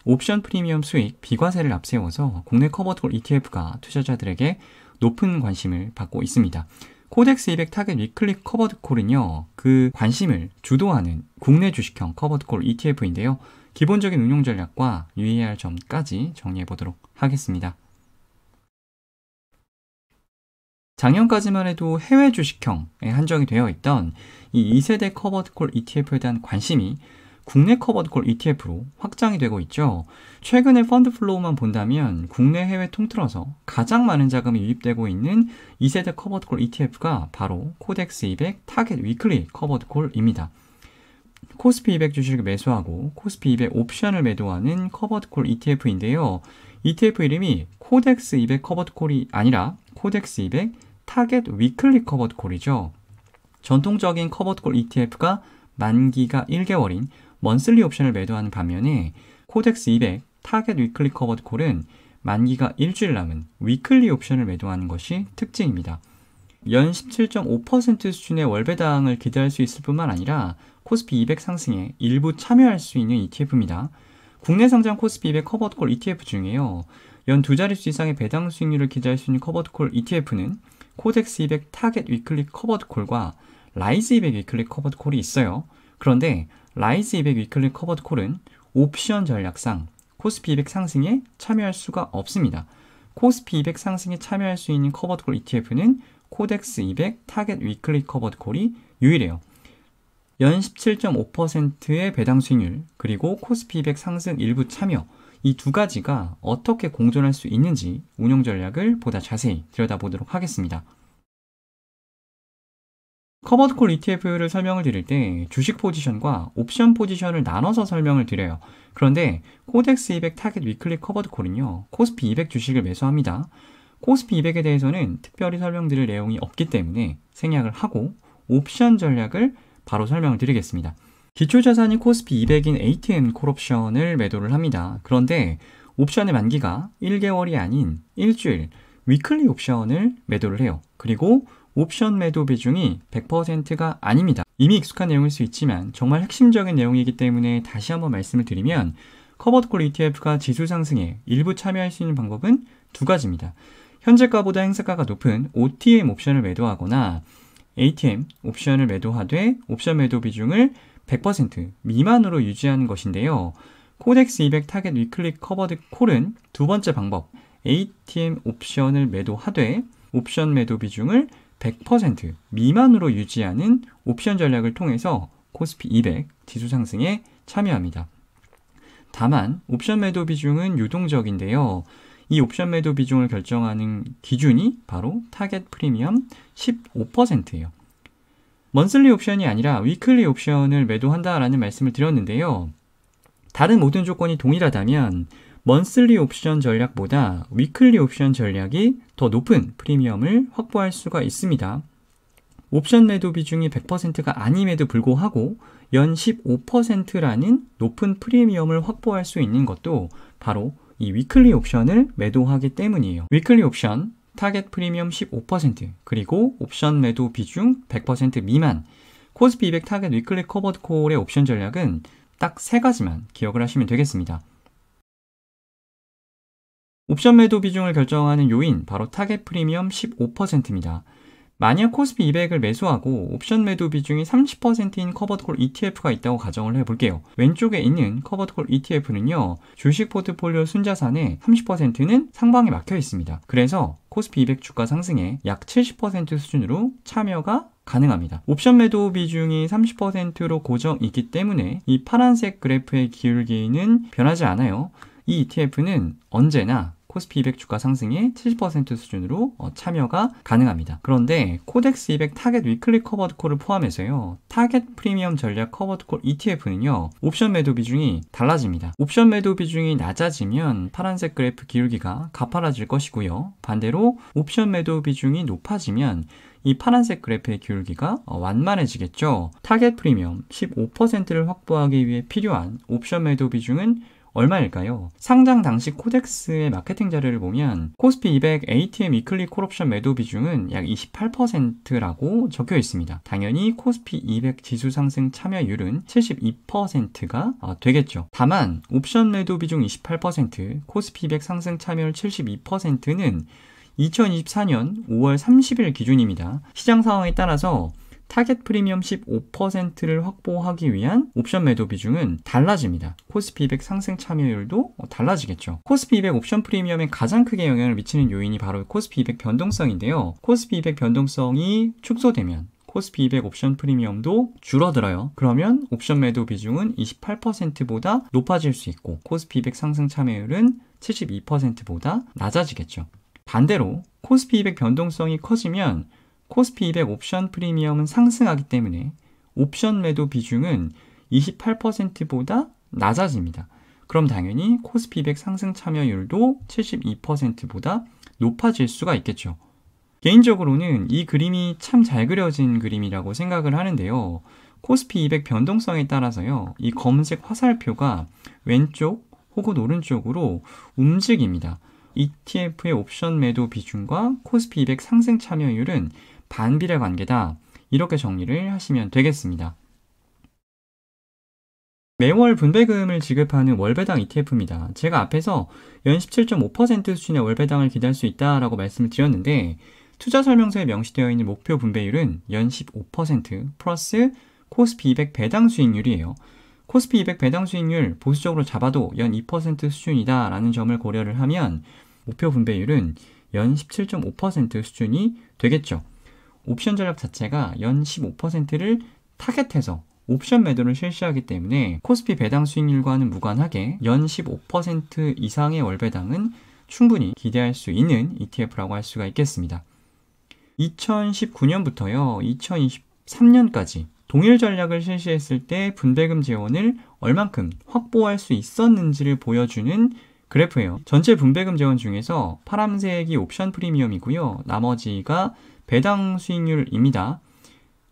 옵션 프리미엄 수익, 비과세를 앞세워서 국내 커버드콜 ETF가 투자자들에게 높은 관심을 받고 있습니다. 코덱스 200 타겟 위클리 커버드콜은요, 그 관심을 주도하는 국내 주식형 커버드콜 ETF인데요. 기본적인 운용 전략과 유의해야 할 점까지 정리해 보도록 하겠습니다. 작년까지만 해도 해외 주식형에 한정이 되어 있던 이 2세대 커버드콜 ETF에 대한 관심이 국내 커버드콜 ETF로 확장이 되고 있죠. 최근의 펀드 플로우만 본다면 국내 해외 통틀어서 가장 많은 자금이 유입되고 있는 2세대 커버드콜 ETF가 바로 코덱스 200 타겟 위클리 커버드콜입니다. 코스피 200 주식을 매수하고 코스피 200 옵션을 매도하는 커버드콜 ETF인데요. ETF 이름이 코덱스 200 커버드콜이 아니라 코덱스 200 타겟 위클리 커버드콜이죠. 전통적인 커버드콜 ETF가 만기가 1개월인 먼슬리 옵션을 매도하는 반면에 코덱스 200 타겟 위클리 커버드콜은 만기가 일주일 남은 위클리 옵션을 매도하는 것이 특징입니다. 연 17.5% 수준의 월배당을 기대할 수 있을 뿐만 아니라 코스피 200 상승에 일부 참여할 수 있는 ETF입니다. 국내 상장 코스피 200 커버드콜 ETF 중에요. 연 두 자릿수 이상의 배당 수익률을 기대할 수 있는 커버드콜 ETF는 코덱스 200 타겟 위클리 커버드콜과 라이즈 200 위클리 커버드콜이 있어요. 그런데 라이즈 200 위클리 커버드콜은 옵션 전략상 코스피 200 상승에 참여할 수가 없습니다. 코스피 200 상승에 참여할 수 있는 커버드콜 ETF는 코덱스 200 타겟 위클리 커버드콜이 유일해요. 연 17.5%의 배당 수익률, 그리고 코스피 200 상승 일부 참여, 이 두 가지가 어떻게 공존할 수 있는지 운용 전략을 보다 자세히 들여다보도록 하겠습니다. 커버드콜 ETF를 설명을 드릴 때 주식 포지션과 옵션 포지션을 나눠서 설명을 드려요. 그런데 코덱스 200 타겟 위클리 커버드콜은요, 코스피 200 주식을 매수합니다. 코스피 200에 대해서는 특별히 설명드릴 내용이 없기 때문에 생략을 하고 옵션 전략을 바로 설명을 드리겠습니다. 기초자산이 코스피 200인 ATM 콜옵션을 매도를 합니다. 그런데 옵션의 만기가 1개월이 아닌 일주일 위클리 옵션을 매도를 해요. 그리고 옵션 매도 비중이 100%가 아닙니다. 이미 익숙한 내용일 수 있지만 정말 핵심적인 내용이기 때문에 다시 한번 말씀을 드리면 커버드콜 ETF가 지수 상승에 일부 참여할 수 있는 방법은 두 가지입니다. 현재가보다 행사가가 높은 OTM 옵션을 매도하거나 ATM 옵션을 매도하되 옵션 매도 비중을 100% 미만으로 유지하는 것인데요. 코덱스 200 타겟 위클리 커버드콜은 두 번째 방법, ATM 옵션을 매도하되 옵션 매도 비중을 100% 미만으로 유지하는 옵션 전략을 통해서 코스피 200 지수 상승에 참여합니다. 다만 옵션 매도 비중은 유동적인데요. 이 옵션 매도 비중을 결정하는 기준이 바로 타겟 프리미엄 15%예요. 먼슬리 옵션이 아니라 위클리 옵션을 매도한다라는 말씀을 드렸는데요. 다른 모든 조건이 동일하다면 먼슬리 옵션 전략보다 위클리 옵션 전략이 더 높은 프리미엄을 확보할 수가 있습니다. 옵션 매도 비중이 100%가 아님에도 불구하고 연 15%라는 높은 프리미엄을 확보할 수 있는 것도 바로 이 위클리 옵션을 매도하기 때문이에요. 위클리 옵션 타겟 프리미엄 15%, 그리고 옵션 매도 비중 100% 미만, 코스피 200 타겟 위클리 커버드콜의 옵션 전략은 딱 세 가지만 기억을 하시면 되겠습니다. 옵션 매도 비중을 결정하는 요인, 바로 타겟 프리미엄 15%입니다. 만약 코스피 200을 매수하고 옵션 매도 비중이 30%인 커버드콜 ETF가 있다고 가정을 해볼게요. 왼쪽에 있는 커버드콜 ETF는요, 주식 포트폴리오 순자산의 30%는 상방에 막혀 있습니다. 그래서 코스피 200 주가 상승에 약 70% 수준으로 참여가 가능합니다. 옵션 매도 비중이 30%로 고정이기 때문에 이 파란색 그래프의 기울기는 변하지 않아요. 이 ETF는 언제나 코스피 200 주가 상승에 70% 수준으로 참여가 가능합니다. 그런데 코덱스 200 타겟 위클리 커버드콜을 포함해서요, 타겟 프리미엄 전략 커버드콜 ETF는요, 옵션 매도 비중이 달라집니다. 옵션 매도 비중이 낮아지면 파란색 그래프 기울기가 가파라질 것이고요. 반대로 옵션 매도 비중이 높아지면 이 파란색 그래프의 기울기가 완만해지겠죠. 타겟 프리미엄 15%를 확보하기 위해 필요한 옵션 매도 비중은 얼마일까요? 상장 당시 코덱스의 마케팅 자료를 보면 코스피 200 ATM 위클리 콜옵션 매도 비중은 약 28%라고 적혀 있습니다. 당연히 코스피 200 지수 상승 참여율은 72%가 되겠죠. 다만 옵션 매도 비중 28%, 코스피 200 상승 참여율 72%는 2024년 5월 30일 기준입니다. 시장 상황에 따라서 타겟 프리미엄 15%를 확보하기 위한 옵션 매도 비중은 달라집니다. 코스피 200 상승 참여율도 달라지겠죠. 코스피 200 옵션 프리미엄에 가장 크게 영향을 미치는 요인이 바로 코스피 200 변동성인데요. 코스피 200 변동성이 축소되면 코스피 200 옵션 프리미엄도 줄어들어요. 그러면 옵션 매도 비중은 28%보다 높아질 수 있고 코스피 200 상승 참여율은 72%보다 낮아지겠죠. 반대로 코스피 200 변동성이 커지면 코스피 200 옵션 프리미엄은 상승하기 때문에 옵션 매도 비중은 28%보다 낮아집니다. 그럼 당연히 코스피 200 상승 참여율도 72%보다 높아질 수가 있겠죠. 개인적으로는 이 그림이 참 잘 그려진 그림이라고 생각을 하는데요. 코스피 200 변동성에 따라서요, 이 검은색 화살표가 왼쪽 혹은 오른쪽으로 움직입니다. ETF의 옵션 매도 비중과 코스피 200 상승 참여율은 반비례 관계다. 이렇게 정리를 하시면 되겠습니다. 매월 분배금을 지급하는 월배당 ETF입니다. 제가 앞에서 연 17.5% 수준의 월배당을 기대할 수 있다라고 말씀을 드렸는데 투자 설명서에 명시되어 있는 목표 분배율은 연 15% 플러스 코스피 200 배당 수익률이에요. 코스피 200 배당 수익률 보수적으로 잡아도 연 2% 수준이다 라는 점을 고려를 하면 목표 분배율은 연 17.5% 수준이 되겠죠. 옵션 전략 자체가 연 15%를 타겟해서 옵션 매도를 실시하기 때문에 코스피 배당 수익률과는 무관하게 연 15% 이상의 월배당은 충분히 기대할 수 있는 ETF라고 할 수가 있겠습니다. 2019년부터요, 2023년까지 동일 전략을 실시했을 때 분배금 재원을 얼만큼 확보할 수 있었는지를 보여주는 그래프예요. 전체 분배금 재원 중에서 파란색이 옵션 프리미엄이고요. 나머지가 배당 수익률입니다.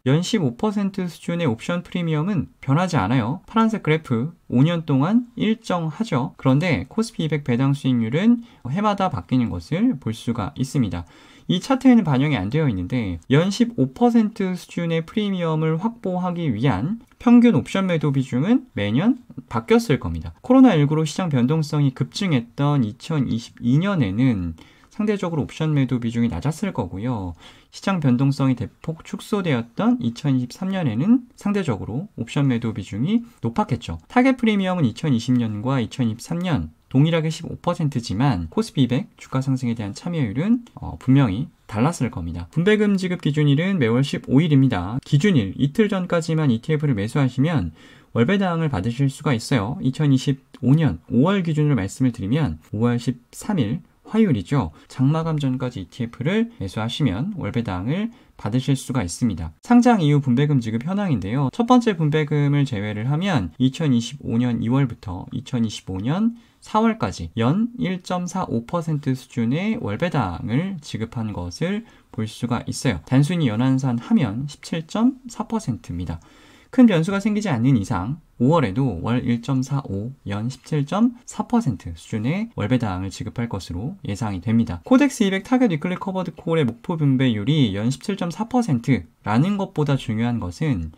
연 15% 수준의 옵션 프리미엄은 변하지 않아요. 파란색 그래프 5년 동안 일정하죠. 그런데 코스피 200 배당 수익률은 해마다 바뀌는 것을 볼 수가 있습니다. 이 차트에는 반영이 안 되어 있는데 연 15% 수준의 프리미엄을 확보하기 위한 평균 옵션 매도 비중은 매년 바뀌었을 겁니다. 코로나19로 시장 변동성이 급증했던 2022년에는 상대적으로 옵션 매도 비중이 낮았을 거고요. 시장 변동성이 대폭 축소되었던 2023년에는 상대적으로 옵션 매도 비중이 높았겠죠. 타겟 프리미엄은 2020년과 2023년 동일하게 15%지만 코스피 200 주가 상승에 대한 참여율은 분명히 달랐을 겁니다. 분배금 지급 기준일은 매월 15일입니다. 기준일 이틀 전까지만 ETF를 매수하시면 월배당을 받으실 수가 있어요. 2025년 5월 기준으로 말씀을 드리면 5월 13일 화요일이죠. 장마감 전까지 ETF를 매수하시면 월배당을 받으실 수가 있습니다. 상장 이후 분배금 지급 현황인데요. 첫 번째 분배금을 제외를 하면 2025년 2월부터 2025년 4월까지 연 1.45% 수준의 월배당을 지급한 것을 볼 수가 있어요. 단순히 연환산하면 17.4%입니다. 큰 변수가 생기지 않는 이상 5월에도 월 1.45, 연 17.4% 수준의 월배당을 지급할 것으로 예상이 됩니다. 코덱스 200 타겟 위클리 커버드 콜의 목표 분배율이 연 17.4%라는 것보다 중요한 것은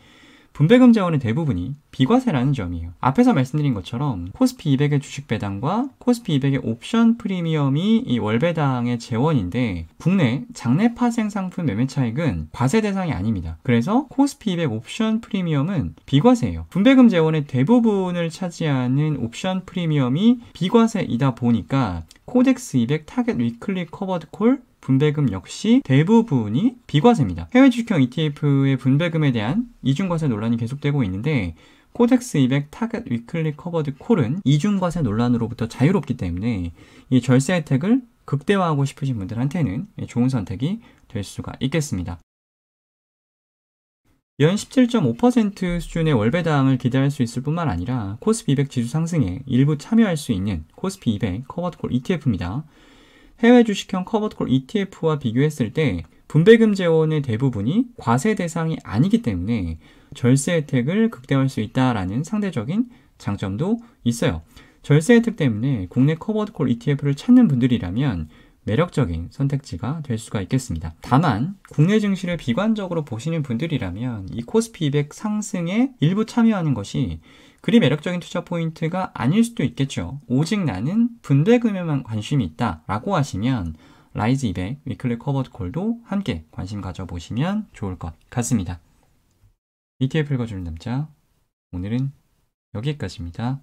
분배금 재원의 대부분이 비과세라는 점이에요. 앞에서 말씀드린 것처럼 코스피 200의 주식 배당과 코스피 200의 옵션 프리미엄이 이 월배당의 재원인데 국내 장내 파생 상품 매매 차익은 과세 대상이 아닙니다. 그래서 코스피 200 옵션 프리미엄은 비과세예요. 분배금 재원의 대부분을 차지하는 옵션 프리미엄이 비과세이다 보니까 코덱스 200 타겟 위클리 커버드 콜 분배금 역시 대부분이 비과세입니다. 해외 주식형 ETF의 분배금에 대한 이중과세 논란이 계속되고 있는데 코덱스 200 타겟 위클리 커버드 콜은 이중과세 논란으로부터 자유롭기 때문에 이 절세 혜택을 극대화하고 싶으신 분들한테는 좋은 선택이 될 수가 있겠습니다. 연 17.5% 수준의 월배당을 기대할 수 있을 뿐만 아니라 코스피 200 지수 상승에 일부 참여할 수 있는 코스피 200 커버드 콜 ETF입니다. 해외 주식형 커버드콜 ETF와 비교했을 때 분배금 재원의 대부분이 과세 대상이 아니기 때문에 절세 혜택을 극대화할 수 있다라는 상대적인 장점도 있어요. 절세 혜택 때문에 국내 커버드콜 ETF를 찾는 분들이라면 매력적인 선택지가 될 수가 있겠습니다. 다만 국내 증시를 비관적으로 보시는 분들이라면 이 코스피 200 상승에 일부 참여하는 것이 그리 매력적인 투자 포인트가 아닐 수도 있겠죠. 오직 나는 분배금에만 관심이 있다 라고 하시면 라이즈 200 위클리 커버드 콜도 함께 관심 가져보시면 좋을 것 같습니다. ETF 읽어주는 남자, 오늘은 여기까지입니다.